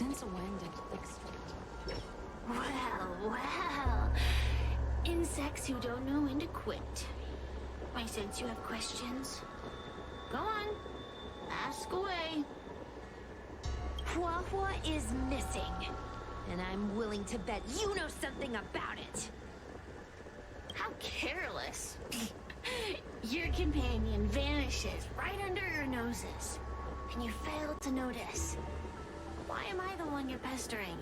Since when did Well. Insects who don't know when to quit. I sense you have questions. Go on. Ask away. Hua is missing. And I'm willing to bet you know something about it. How careless. Your companion vanishes right under your noses. And you fail to notice. Why am I the one you're pestering?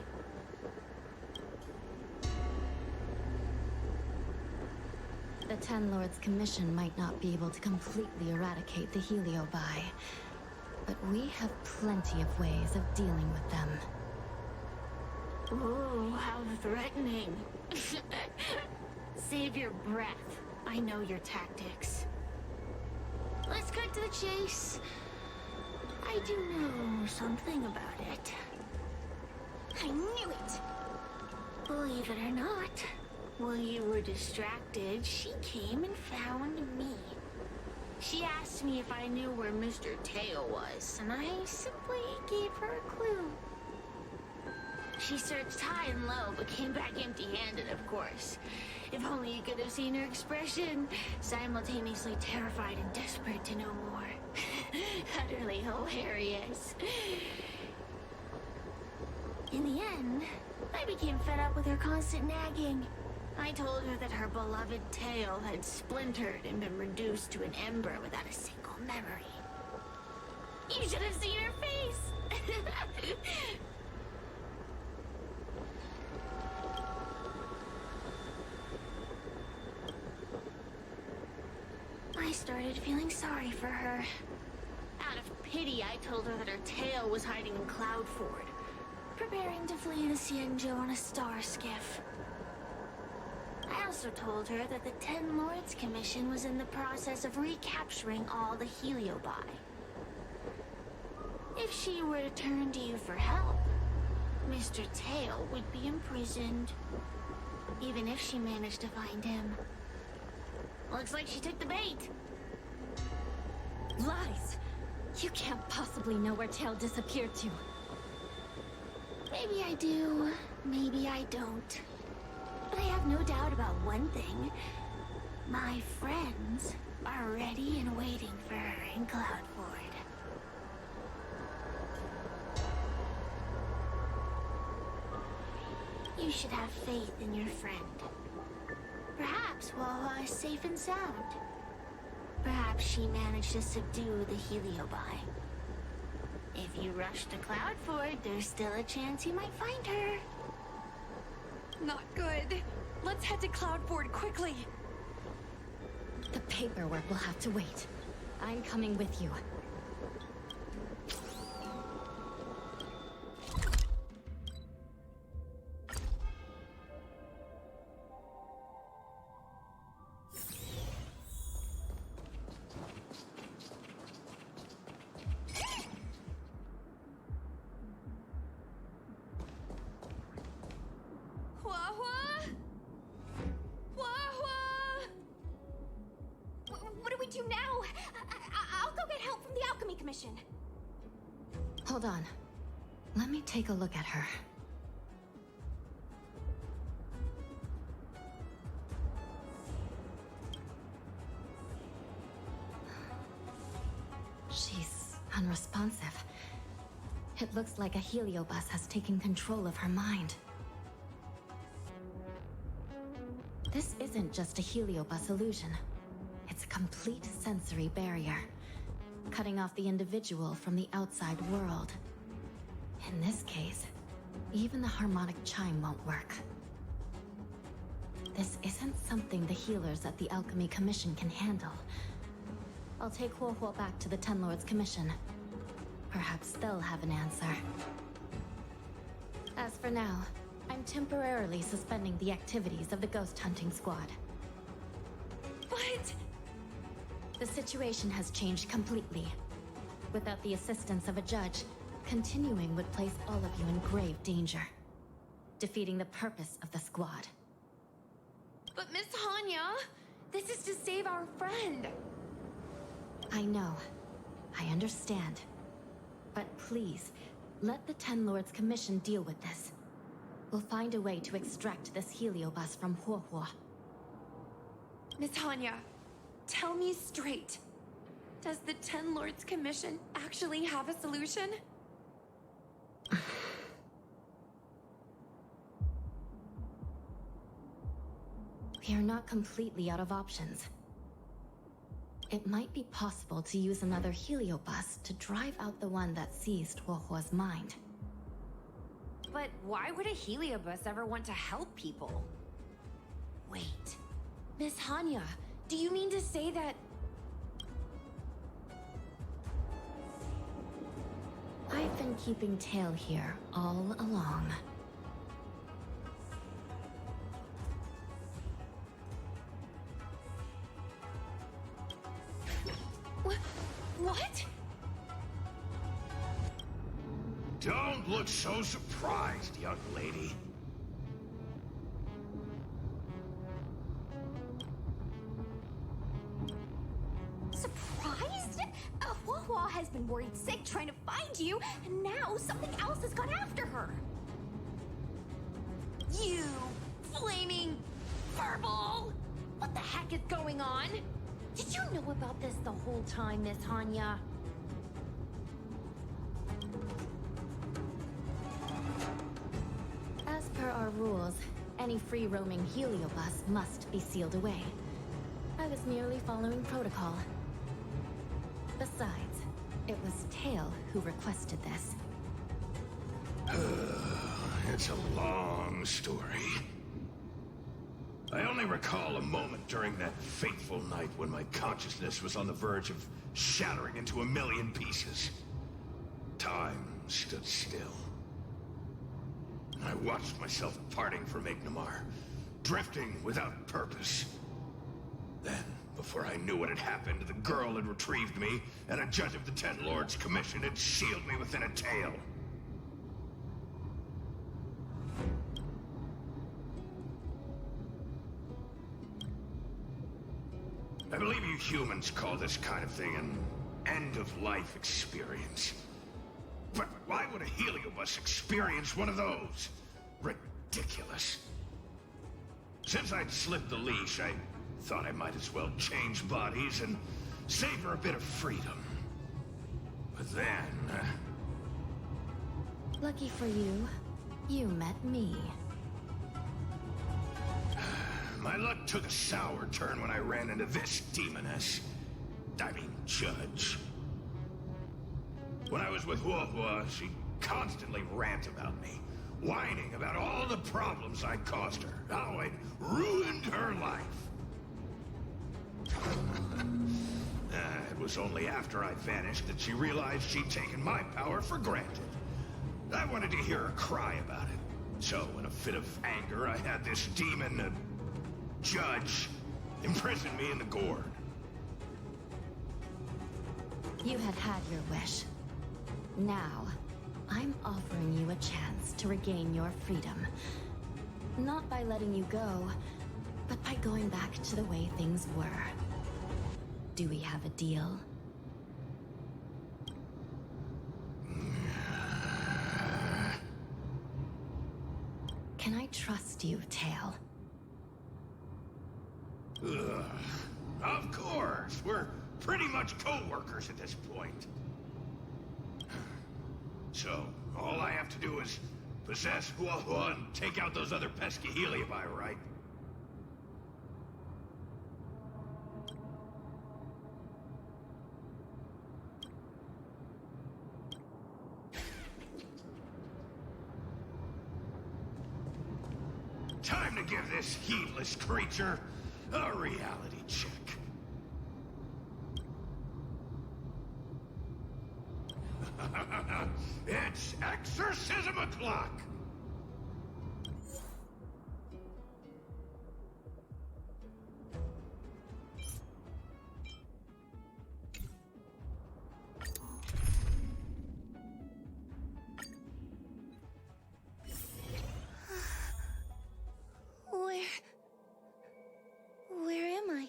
The Ten Lords Commission might not be able to completely eradicate the Heliobi, but we have plenty of ways of dealing with them. Ooh, how threatening. Save your breath. I know your tactics. Let's cut to the chase. I do know something about it. I knew it! Believe it or not, while you were distracted, she came and found me. She asked me if I knew where Mr. Tail was, and I simply gave her a clue. She searched high and low, but came back empty-handed, of course. If only you could have seen her expression, simultaneously terrified and desperate to know more. Utterly hilarious. In the end, I became fed up with her constant nagging. I told her that her beloved tail had splintered and been reduced to an ember without a single memory. You should have seen her face! I started feeling sorry for her. Out of pity, I told her that her tail was hiding in Cloudford, preparing to flee to Xianzhou on a star skiff. I also told her that the Ten Lords Commission was in the process of recapturing all the Heliobi. If she were to turn to you for help, Mr. Tail would be imprisoned, even if she managed to find him. Looks like she took the bait. Lies! You can't possibly know where Tail disappeared to. Maybe I do, maybe I don't. But I have no doubt about one thing. My friends are ready and waiting for her in Cloudford. You should have faith in your friend. Perhaps Wawa is safe and sound. Perhaps she managed to subdue the Heliobi. If you rush to Cloudford, there's still a chance you might find her. Not good. Let's head to Cloudford quickly. The paperwork will have to wait. I'm coming with you. Do now? I'll go get help from the Alchemy Commission. Hold on. Let me take a look at her. She's unresponsive. It looks like a heliobus has taken control of her mind. This isn't just a heliobus illusion. It's a complete sensory barrier, cutting off the individual from the outside world. In this case, even the harmonic chime won't work. This isn't something the healers at the Alchemy Commission can handle. I'll take Huohuo back to the Ten Lords Commission. Perhaps they'll have an answer. As for now, I'm temporarily suspending the activities of the ghost hunting squad. But... The situation has changed completely. Without the assistance of a judge, continuing would place all of you in grave danger, defeating the purpose of the squad. But Miss Hanya, this is to save our friend. I know. I understand. But please, Let the Ten Lords Commission deal with this. We'll find a way to extract this heliobus from Huohuo. Miss Hanya, tell me straight. Does the Ten Lords Commission actually have a solution? We are not completely out of options. It might be possible to use another heliobus to drive out the one that seized Huohuo's mind. But why would a heliobus ever want to help people? Wait, Miss Hanya, do you mean to say that... I've been keeping tail here all along. What? Don't look so surprised, young lady. Surprised? Huohuo has been worried sick trying to find you, and now something else has gone after her. You flaming furball! What the heck is going on? Did you know about this the whole time, Miss Hanya? As per our rules, any free-roaming heliobus must be sealed away. I was merely following protocol. Besides, it was Tail who requested this. It's a long story. I only recall a moment during that fateful night when my consciousness was on the verge of shattering into a million pieces. Time stood still. I watched myself parting from Ignomar, drifting without purpose. Then, before I knew what had happened, the girl had retrieved me, and a judge of the Ten Lords Commission had sealed me within a tail. I believe you humans call this kind of thing an end-of-life experience. But why would a heliobus experience one of those? Ridiculous. Since I'd slipped the leash, I thought I might as well change bodies and savor a bit of freedom. But then... Lucky for you, you met me. My luck took a sour turn when I ran into this demoness. I mean, judge. When I was with Huohuo, she constantly rant about me, whining about all the problems I caused her, how I'd ruined her life. It was only after I vanished that she realized she'd taken my power for granted. I wanted to hear her cry about it. So, in a fit of anger, I had this demon, judge, imprison me in the gourd. You had had your wish. Now, I'm offering you a chance to regain your freedom. Not by letting you go, but by going back to the way things were. Do we have a deal? Can I trust you, Tail? Ugh. Of course! We're pretty much co-workers at this point. So, all I have to do is possess Huohuo and take out those other pesky heliobi, right? Time to give this heedless creature a reality check. It's exorcism o'clock! Where am I?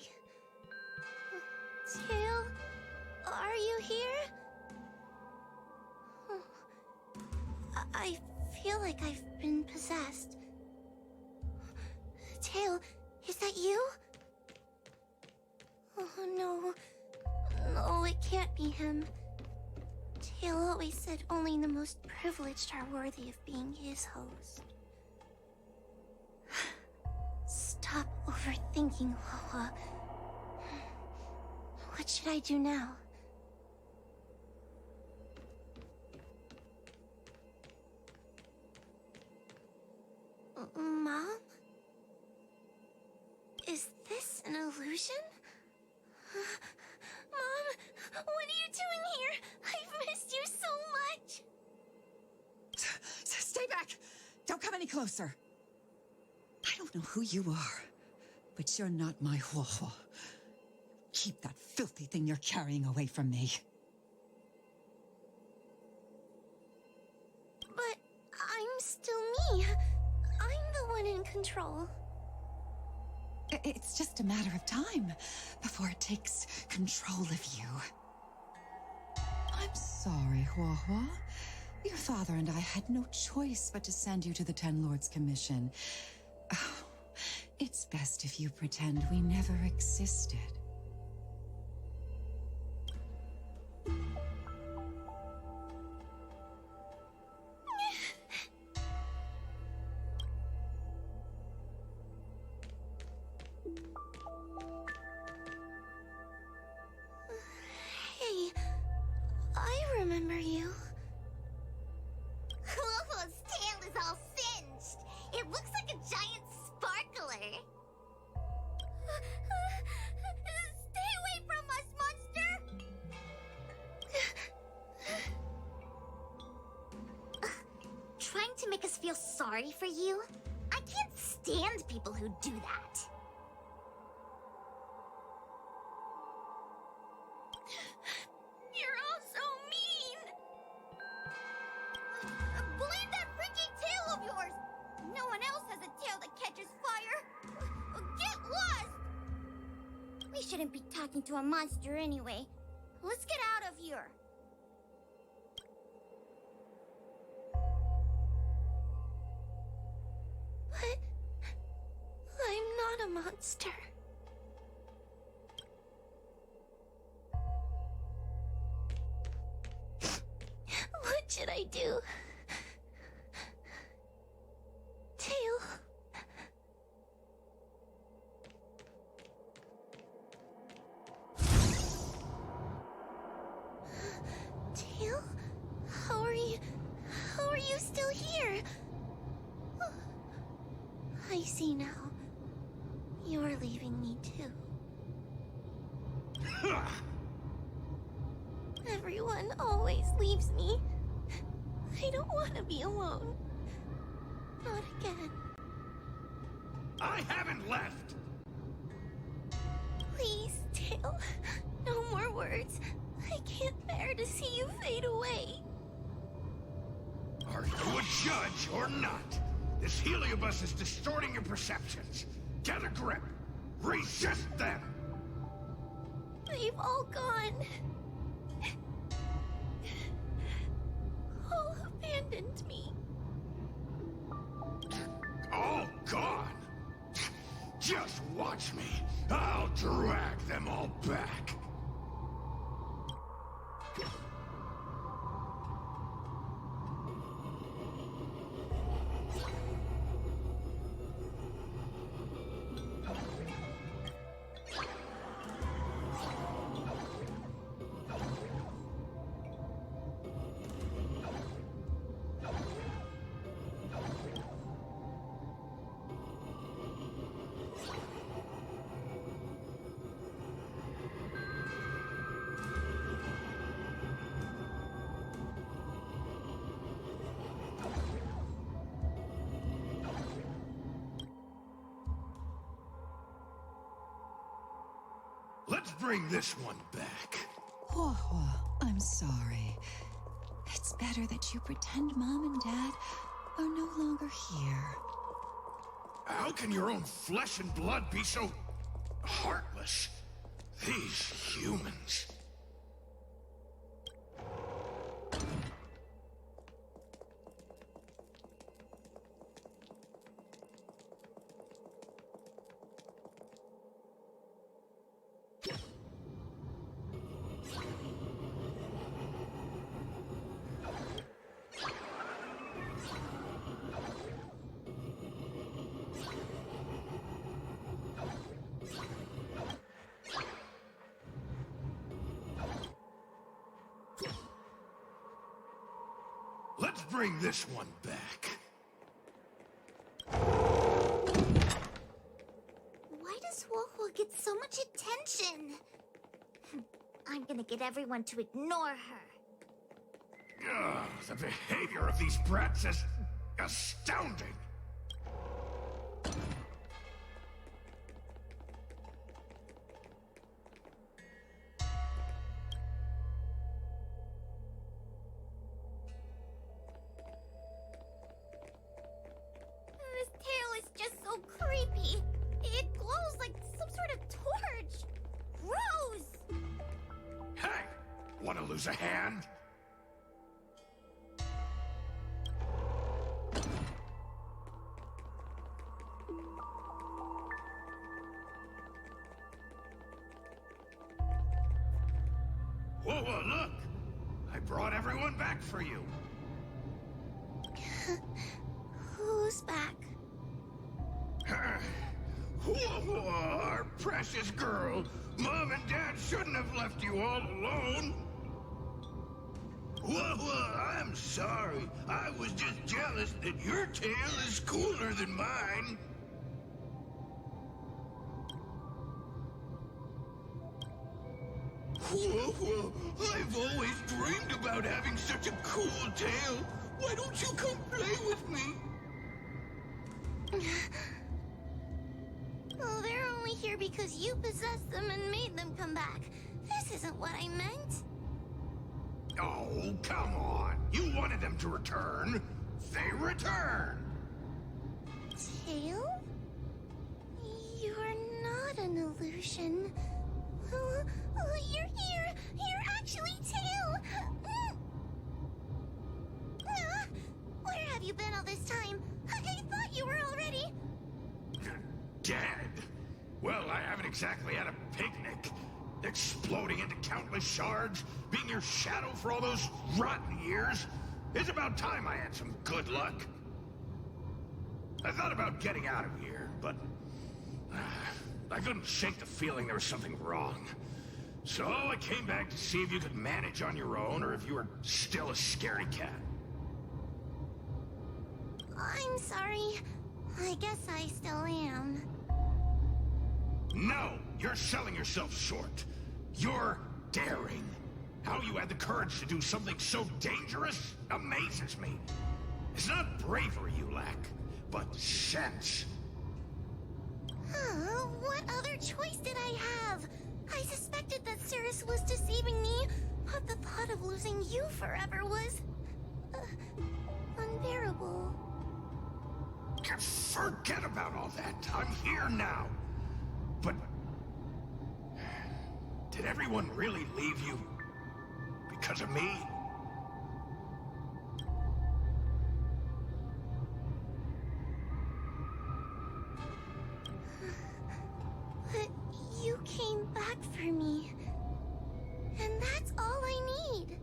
Tail? Are you here? feel like I've been possessed. Tail, is that you? Oh no. No, it can't be him. Tail always said only the most privileged are worthy of being his host. Stop overthinking, Wawa. What should I do now? Mom? Is this an illusion? Mom, what are you doing here? I've missed you so much. Stay back! Don't come any closer. I don't know who you are, but you're not my Huohuo. Keep that filthy thing you're carrying away from me. But I'm still me. I'm the one in control. It's just a matter of time before it takes control of you. I'm sorry, Huohuo. Your father and I had no choice but to send you to the Ten Lords Commission. Oh, it's best if you pretend we never existed. Hey, I remember you. Huohuo's tail is all singed. It looks like a giant sparkler. Stay away from us, monster! Trying to make us feel sorry for you? I can't stand people who do that. You're all so mean! Blame that freaking tail of yours! No one else has a tail that catches fire! Get lost! We shouldn't be talking to a monster anyway. Let's get out of here. But I'm not a monster. What should I do? Tail. Tail? How are you? How are you still here? I see now. You're leaving me too. Everyone always leaves me. I don't want to be alone. Not again. I haven't left! Please, Tail. No more words. I can't bear to see you fade away. Are you a judge or not? This heliobus is distorting your perceptions. Get a grip. Resist them. They've all gone. All abandoned me. All gone. Just watch me. I'll drag them all back. Let's bring this one back. Huohuo, I'm sorry. It's better that you pretend Mom and Dad are no longer here. How can your own flesh and blood be so heartless? These humans. bring this one back. Why does Wohua get so much attention? I'm gonna get everyone to ignore her. Ugh, the behavior of these brats is astounding. This tail is just so creepy. It glows like some sort of torch. Gross! Hey, want to lose a hand? Whoa, look! I brought everyone back for you. Who's back? Whoa, our precious girl. Mom and Dad shouldn't have left you all alone. Whoa, I'm sorry. I was just jealous that your tail is cooler than mine. Whoa, I've always dreamed about having such a cool tail. Why don't you come play with me? Oh, they're only here because you possessed them and made them come back. This isn't what I meant. Oh, come on. You wanted them to return. They return. Tail? You're not an illusion. Oh, you're here. You're actually Tail. Where have you been all this time? I thought you were already... Dead? Well, I haven't exactly had a picnic. Exploding into countless shards, being your shadow for all those rotten years. It's about time I had some good luck. I thought about getting out of here, but I couldn't shake the feeling there was something wrong. So I came back to see if you could manage on your own, or if you were still a scaredy cat. I'm sorry. I guess I still am. No, you're selling yourself short. You're daring. How you had the courage to do something so dangerous amazes me. It's not bravery you lack, but sense. What other choice did I have? I suspected that Cirrus was deceiving me, but the thought of losing you forever was... unbearable. Forget about all that. I'm here now. But... did everyone really leave you because of me? But you came back for me. And that's all I need.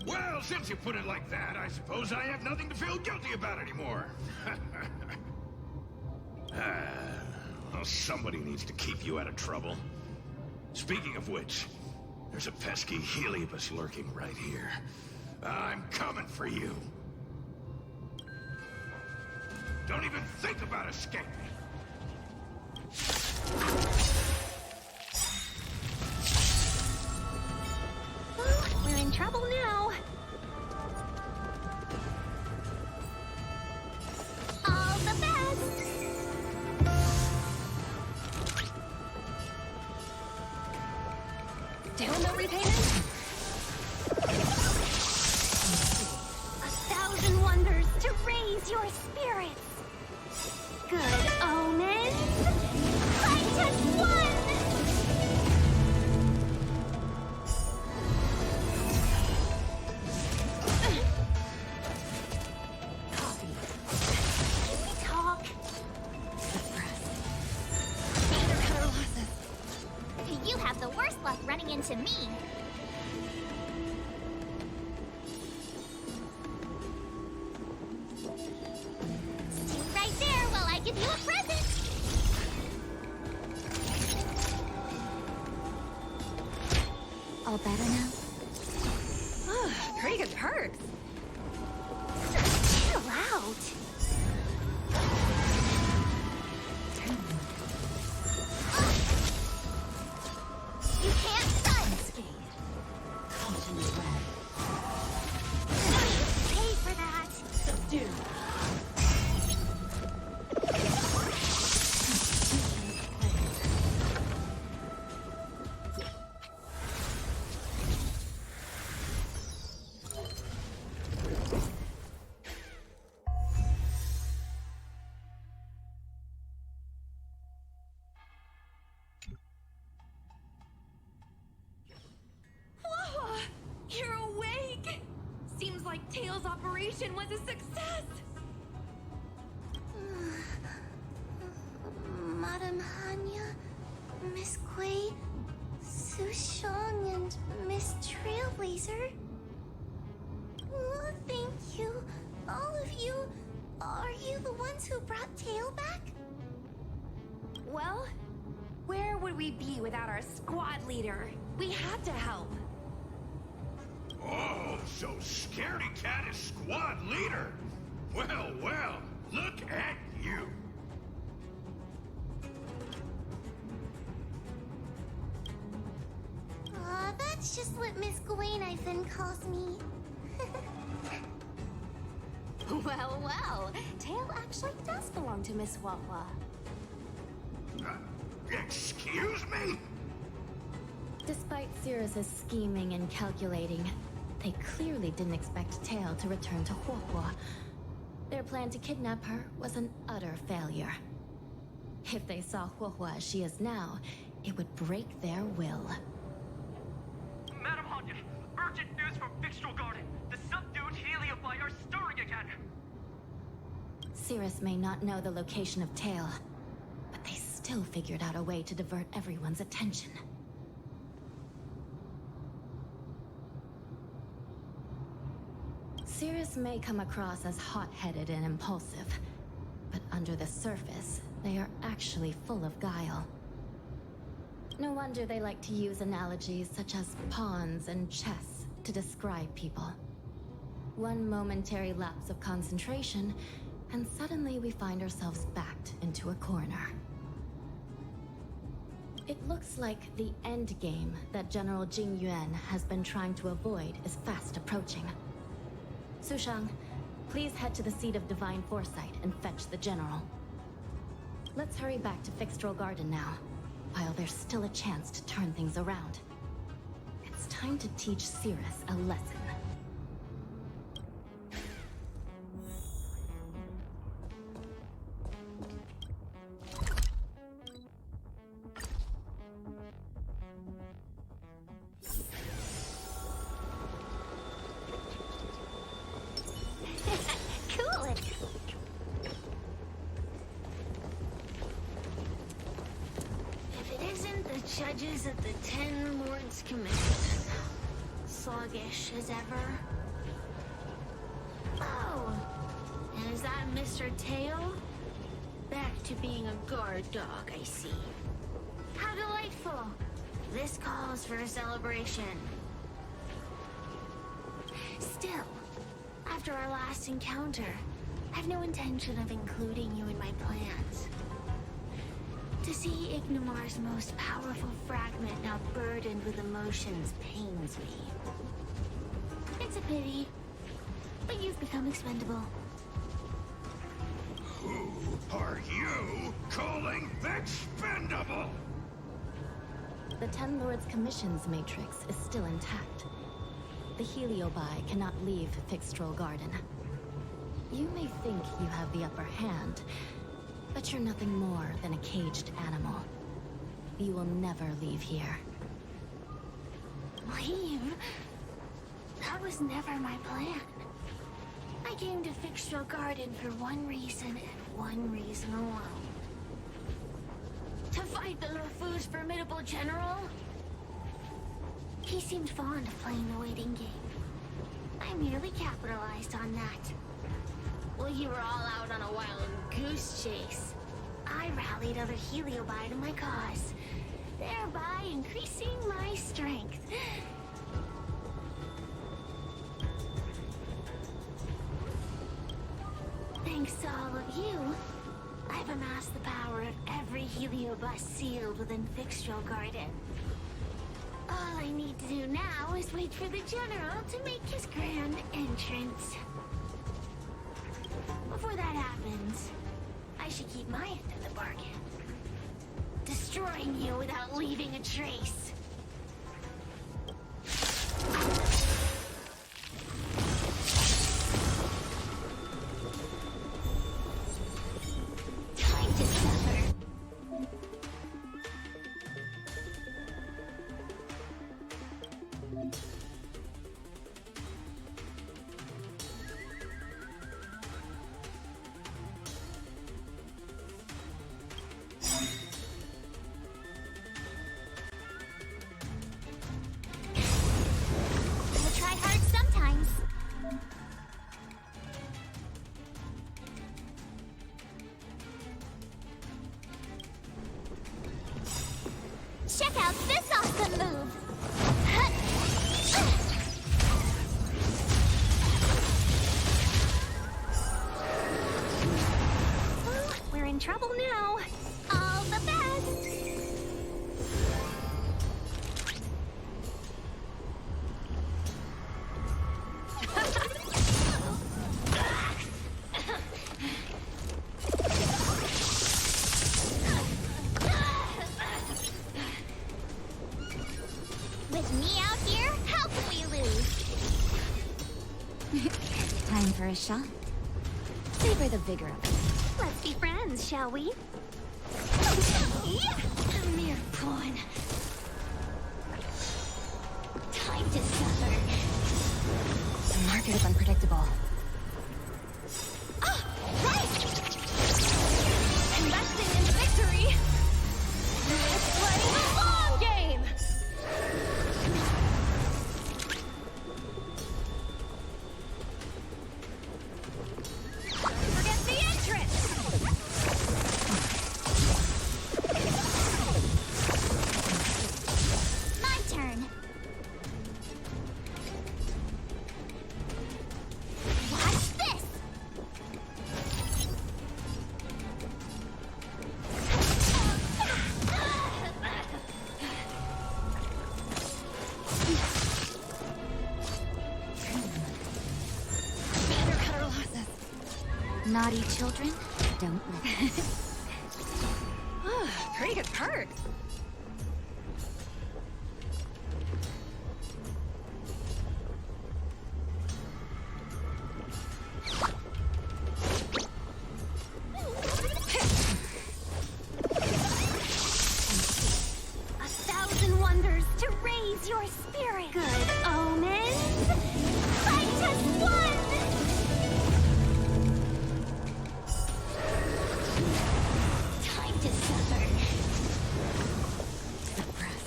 Well, since you put it like that, I suppose I have nothing to feel guilty about anymore. Well, somebody needs to keep you out of trouble. Speaking of which, there's a pesky Heliobus lurking right here. I'm coming for you. Don't even think about escaping. Well, we're in trouble now. All the best! Still no repayment? 1,000 wonders to raise your spirits. Good omens. I just won! Coffee. Can we talk? Suppressed. Either cut our losses. You have the worst luck running into me. Stay right there while I give you a present. All better now? Pretty good perks. operation was a success! Madame Hanya, Miss Kuei, Sushong, and Miss Trailblazer. Oh, thank you, all of you. Are you the ones who brought Tail back? Well, where would we be without our squad leader? We had to help. Oh, so Scaredy Cat is squad leader. Well, well, look at you. That's just what Miss Gawain Ivan calls me. Well, well, Tail actually does belong to Miss Wawa. Excuse me? Despite Cirrus's scheming and calculating, they clearly didn't expect Tail to return to Huohua. Their plan to kidnap her was an utter failure. If they saw Huohua as she is now, it would break their will. Madam Hanya, urgent news from Fixtual Garden. The subdued Heliobi are stirring again. Cirrus may not know the location of Tail, but they still figured out a way to divert everyone's attention. Cirrus may come across as hot-headed and impulsive, but under the surface, they are actually full of guile. No wonder they like to use analogies such as pawns and chess to describe people. One momentary lapse of concentration, and suddenly we find ourselves backed into a corner. It looks like the end game that General Jing Yuan has been trying to avoid is fast approaching. Sushang, please head to the seat of Divine Foresight and fetch the General. Let's hurry back to Fixtual Garden now, while there's still a chance to turn things around. It's time to teach Cirrus a lesson. Cool. If it isn't the judges at the Ten Lords Commission, sluggish as ever. Oh, and is that Mr. Tail? Back to being a guard dog, I see. How delightful! This calls for a celebration. Still, after our last encounter, I've no intention of including you in my plans. To see Ignimar's most powerful fragment now burdened with emotions pains me. It's a pity, but you've become expendable. Who are you calling expendable? The Ten Lords Commission's matrix is still intact. The Heliobi cannot leave Fixtual Garden. You may think you have the upper hand, but you're nothing more than a caged animal. You will never leave here. Leave? That was never my plan. I came to Fixtual Garden for one reason and one reason alone. To fight the Luofu's formidable general? He seemed fond of playing the waiting game. I merely capitalized on that. While you were all out on a wild goose chase, I rallied other Heliobi to my cause, thereby increasing my strength. Thanks to all of you, I've amassed the power of every Heliobus sealed within Fixtual Garden. All I need to do now is wait for the General to make his grand entrance. Before that happens, I should keep my end of the bargain. Destroying you without leaving a trace. Time to suffer. Time for a shot. Savor the vigor of it. Let's be friends, shall we? A mere pawn. Time to suffer. The market is unpredictable. Right! Investing in victory! It's playing the long game! Don't forget the entrance! My turn. Watch this! Better cut our losses. Naughty children, don't listen. Pretty good perks. A thousand wonders to raise your spirit. Good omens. Fight as one! Time to suffer. Suppress.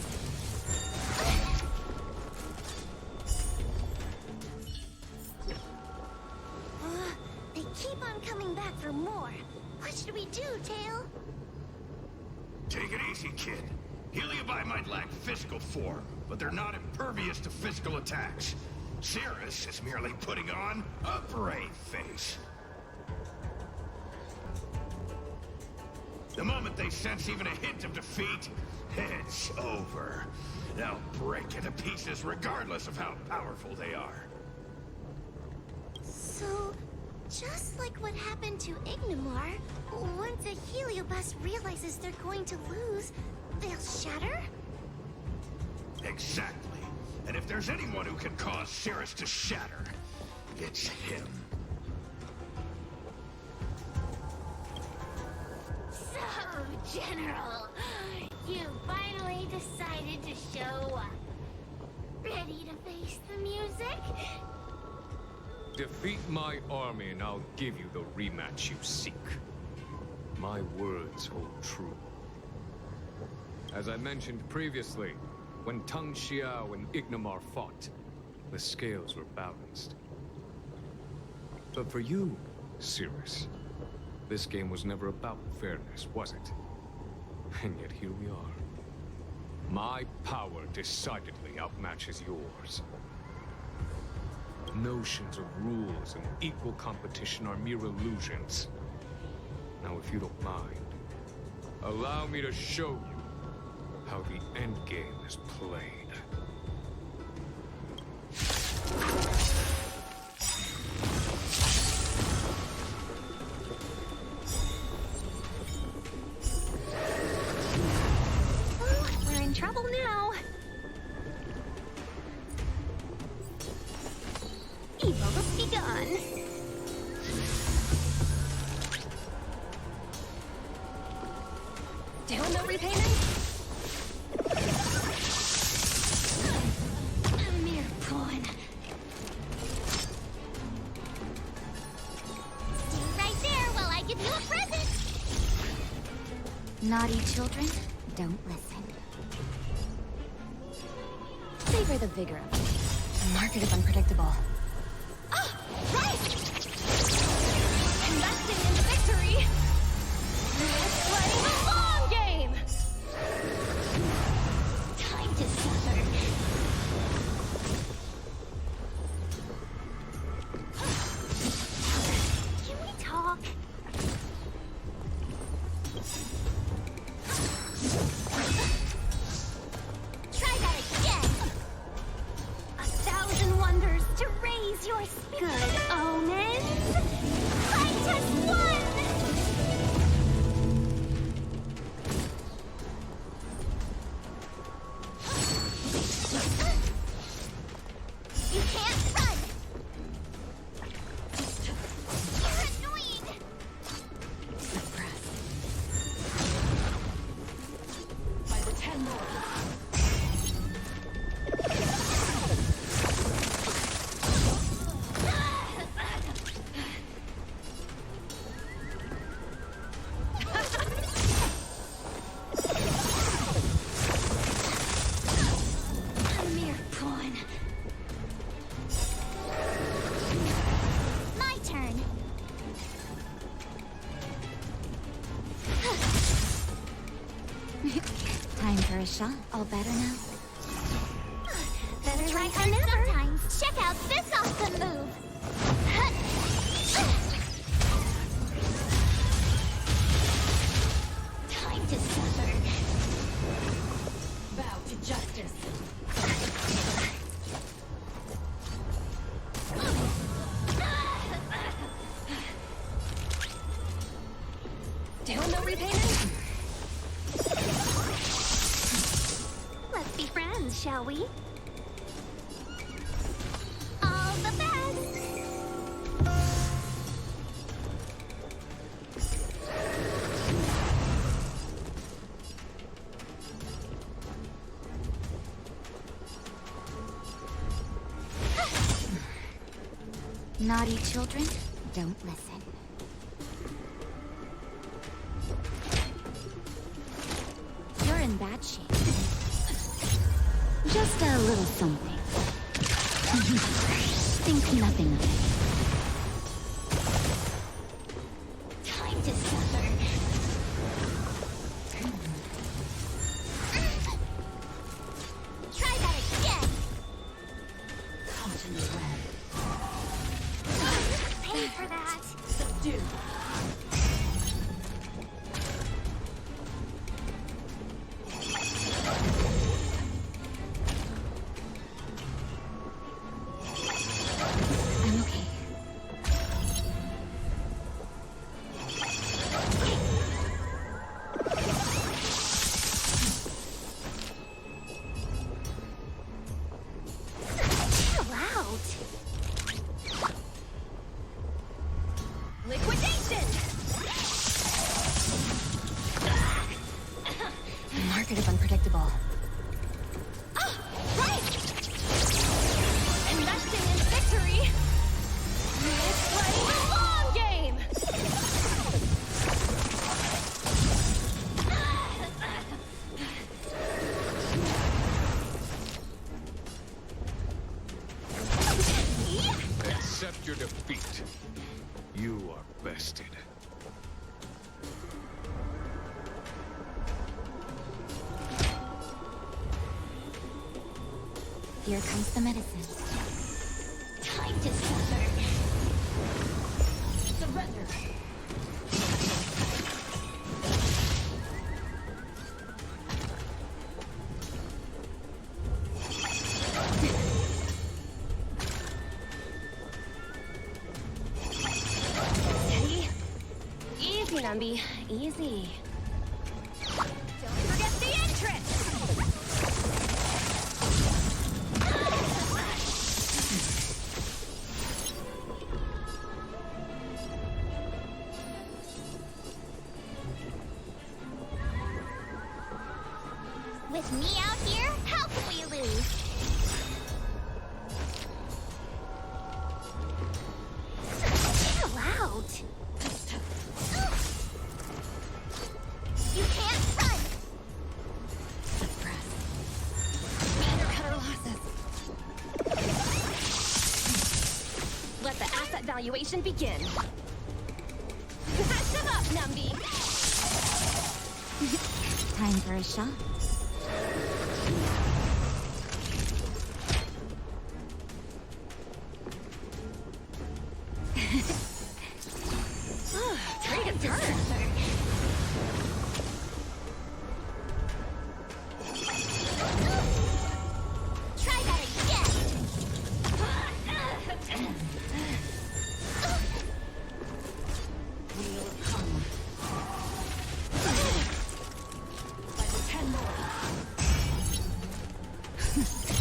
They keep on coming back for more. What should we do, Tail? Take it easy, kid. Heliobi might lack physical form, but they're not impervious to physical attacks. Cirrus is merely putting on a brave face. The moment they sense even a hint of defeat, it's over. They'll break into pieces regardless of how powerful they are. So, just like what happened to Ignimar, once a Heliobus realizes they're going to lose, they'll shatter? Exactly. And if there's anyone who can cause Cirrus to shatter, it's him. So, General, you finally decided to show up. Ready to face the music? Defeat my army and I'll give you the rematch you seek. My words hold true. As I mentioned previously, when Tang Xiao and Ignimar fought, the scales were balanced. But for you, Cirrus, this game was never about fairness, was it? And yet here we are. My power decidedly outmatches yours. Notions of rules and equal competition are mere illusions. Now, if you don't mind, allow me to show you how the endgame is played. We're in trouble now. Evil has begun. Still no repayment? A mere pawn. Stay right there while I give you a present. Naughty children, don't listen. Savor the vigor of it. The market is unpredictable. Right! Investing in victory! It's playing the long game! Time to suffer. Can we talk? Try that again! A thousand wonders to raise your spirit. Good omens! Fight as one! You can't run! a shot. All better now? Better try hard sometimes. Check out this awesome move. Time to suffer. Bow to justice. Still no repayment? Let's be friends, shall we? All the best! Naughty children, don't listen. You're in bad shape. Just a little something. Think nothing of it. Time to suffer. Try that again! Caution red. Pay for that! Subdue. I'm okay. Chill out! Liquidation! Market is unpredictable. Right! Investing in victory! It's playing a long game! Accept your defeat. You are bested. Here comes the medicine. Time to suffer. Surrender. Steady. Easy, Numby. Easy. Don't forget the entrance! With me out here, how can we lose? Chill out! You can't run! Suppress. Cut our losses. Let the asset valuation begin. Patch them up, Numby! Time for a shot. Take a turn! Try that again! Wheel of karma. By the 10 more.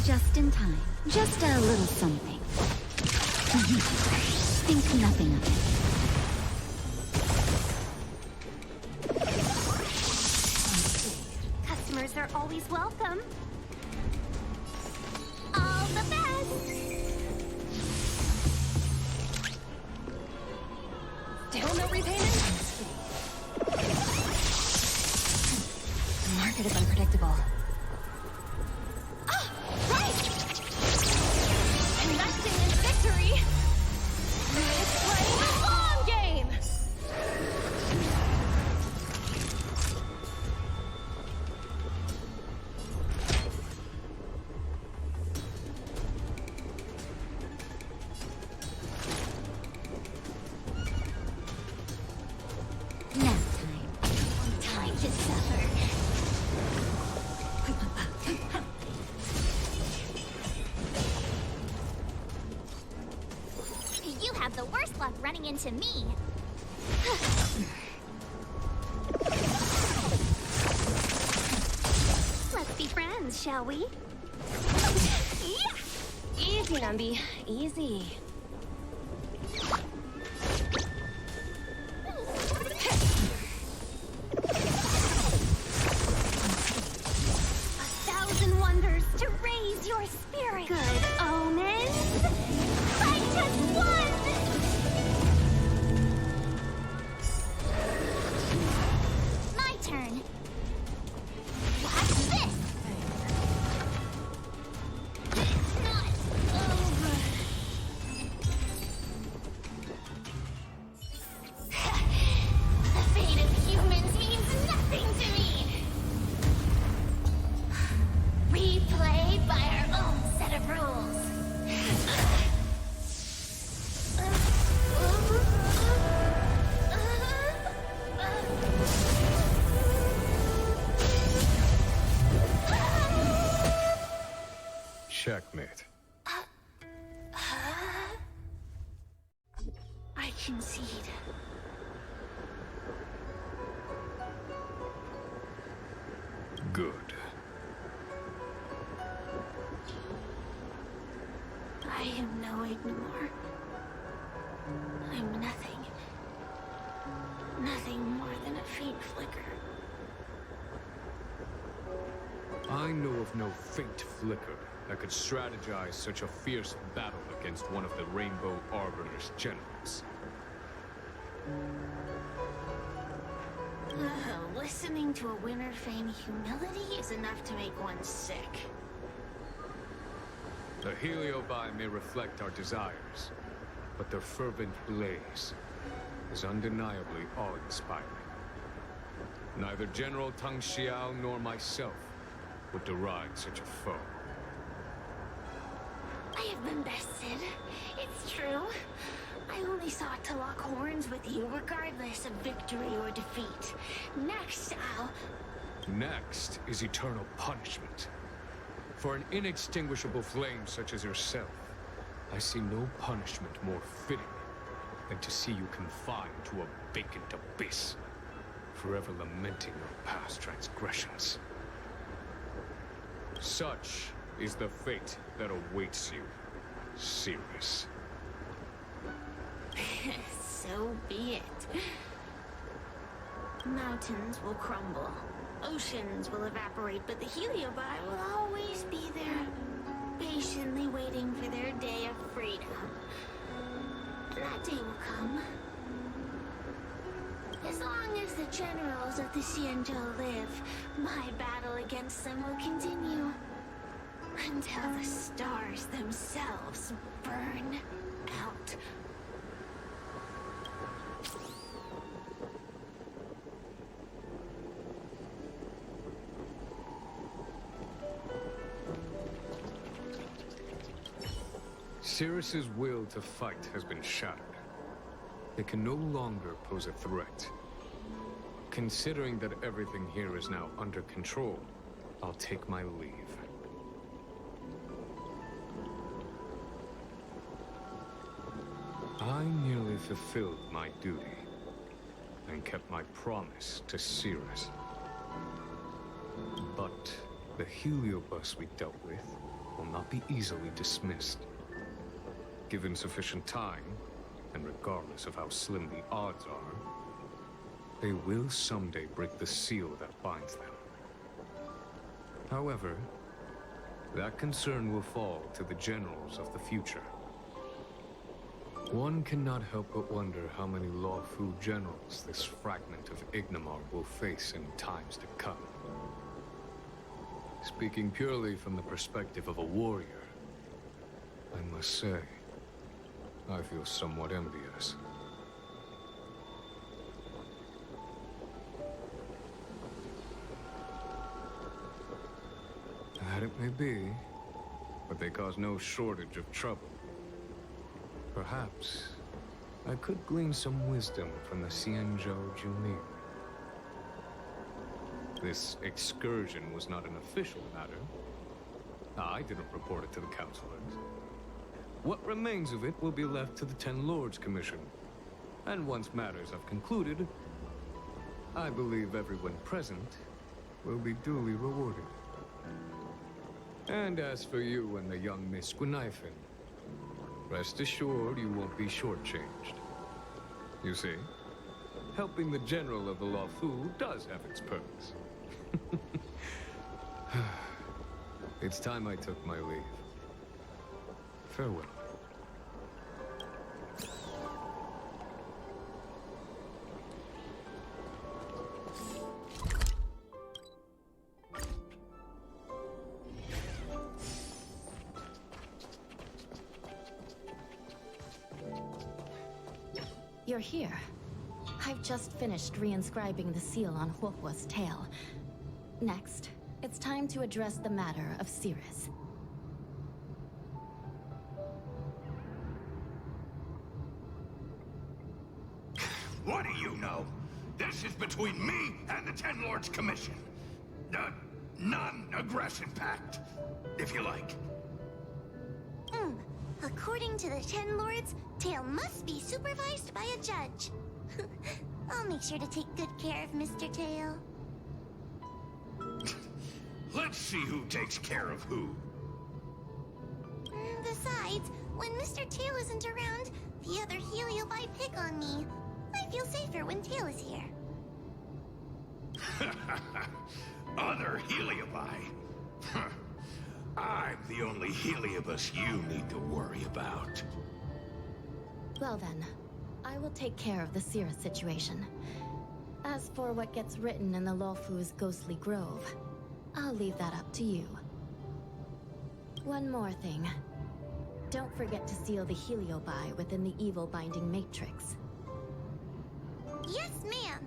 Just in time. Just a little something. Think nothing of it. Customers are always welcome. All the best! Still no repayment? The market is unpredictable. Right! Investing in victory! It's playing a long game! have the worst luck running into me. Let's be friends, shall we? Yeah! Easy, Numby. Easy. Wonders to raise your spirit. Good omens. I just won! My turn. Watch this. It's not over. The fate of humans means nothing to me. We play by our own set of rules. Checkmate. I concede. Good. I am no ignore. I'm nothing. Nothing more than a faint flicker. I know of no faint flicker that could strategize such a fierce battle against one of the Rainbow Arbiter's generals. Listening to a winner feign humility is enough to make one sick. The Heliobi may reflect our desires, but their fervent blaze is undeniably awe-inspiring. Neither General Tang Xiao nor myself would deride such a foe. I have been bested. It's true. I only sought to lock horns with you regardless of victory or defeat. Next, Next is eternal punishment. For an inextinguishable flame such as yourself, I see no punishment more fitting than to see you confined to a vacant abyss, forever lamenting your past transgressions. Such is the fate that awaits you, Cirrus. so be it. Mountains will crumble. Oceans will evaporate, but the Heliobi will always be there, patiently waiting for their day of freedom. And that day will come. As long as the generals of the Xianzhou live, my battle against them will continue. Until the stars themselves burn out. Cirrus's will to fight has been shattered. They can no longer pose a threat. Considering that everything here is now under control, I'll take my leave. I nearly fulfilled my duty and kept my promise to Cirrus. But the Heliobus we dealt with will not be easily dismissed. Given sufficient time, and regardless of how slim the odds are, they will someday break the seal that binds them. However, that concern will fall to the generals of the future. One cannot help but wonder how many Lawfu generals this fragment of Ignimar will face in times to come. Speaking purely from the perspective of a warrior, I must say, I feel somewhat envious. That it may be, but they cause no shortage of trouble. Perhaps I could glean some wisdom from the Xianzhou Junin. This excursion was not an official matter. I didn't report it to the counselors. What remains of it will be left to the Ten Lords Commission. And once matters have concluded, I believe everyone present will be duly rewarded. And as for you and the young Miss Gwynaifin, rest assured you won't be shortchanged. You see, helping the General of the Lawfu does have its perks. It's time I took my leave. Farewell. You're here. I've just finished reinscribing the seal on Huohuo's tail. Next, it's time to address the matter of Cirrus. What do you know? This is between me and the Ten Lords Commission. The non-aggression pact, if you like. According to the Ten Lords, Tail must be supervised by a judge. I'll make sure to take good care of Mr. Tail. Let's see who takes care of who. Besides, when Mr. Tail isn't around, the other Heliobi pick on me. I feel safer when Tail is here. Other Heliobi? I'm the only Heliobus you need to worry about. Well then, I will take care of the Cirrus situation. As for what gets written in the Lawfu's ghostly grove, I'll leave that up to you. One more thing. Don't forget to seal the Heliobi within the evil binding matrix. Yes, ma'am.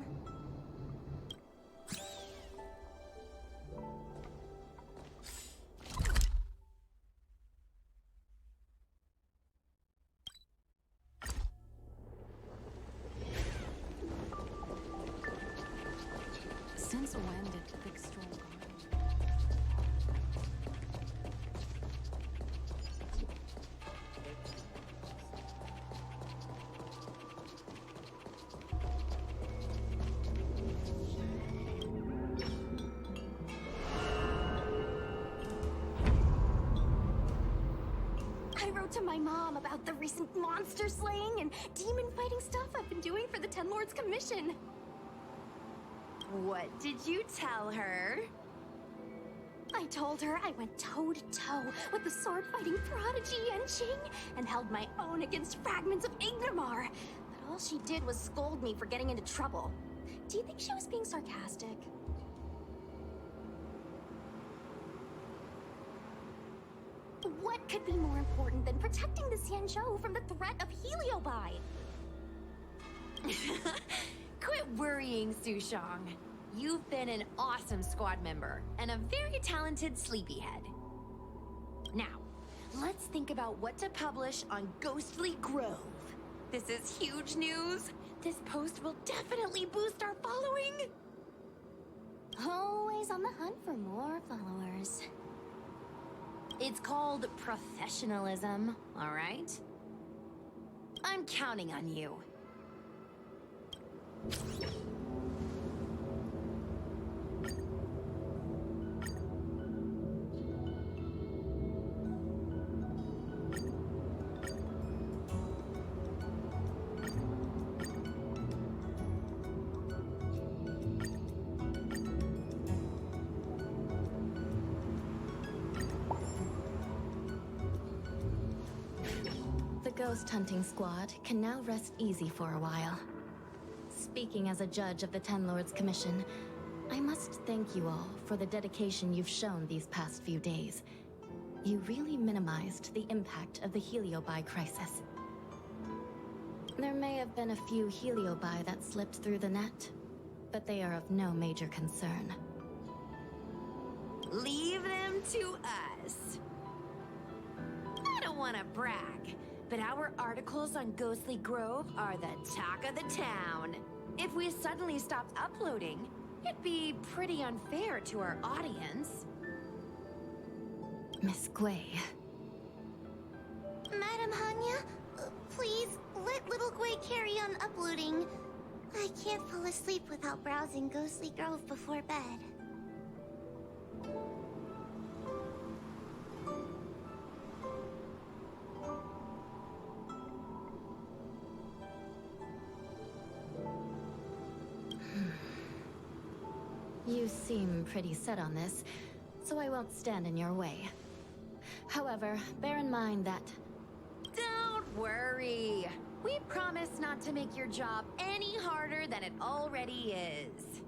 Since when did Thickstraw I wrote to my mom about the recent monster slaying and demon fighting stuff I've been doing for the Ten Lords Commission. What did you tell her? I told her I went toe-to-toe with the sword-fighting prodigy Yenqing and held my own against fragments of Ingramar. But all she did was scold me for getting into trouble. Do you think she was being sarcastic? What could be more important than protecting the Xianzhou from the threat of Heliobi? Quit worrying, Sushang. You've been an awesome squad member and a very talented sleepyhead. Now, let's think about what to publish on Ghostly Grove. This is huge news. This post will definitely boost our following. Always on the hunt for more followers. It's called professionalism, all right? I'm counting on you. The ghost hunting squad can now rest easy for a while. Speaking as a judge of the Ten Lords Commission, I must thank you all for the dedication you've shown these past few days. You really minimized the impact of the Heliobi crisis. There may have been a few Heliobi that slipped through the net, but they are of no major concern. Leave them to us. I don't want to brag, but our articles on Ghostly Grove are the talk of the town. If we suddenly stopped uploading, it'd be pretty unfair to our audience. Miss Gui. Madam Hanya, please let little Gui carry on uploading. I can't fall asleep without browsing Ghostly Grove before bed. You seem pretty set on this, so I won't stand in your way. However, bear in mind that... Don't worry. We promise not to make your job any harder than it already is.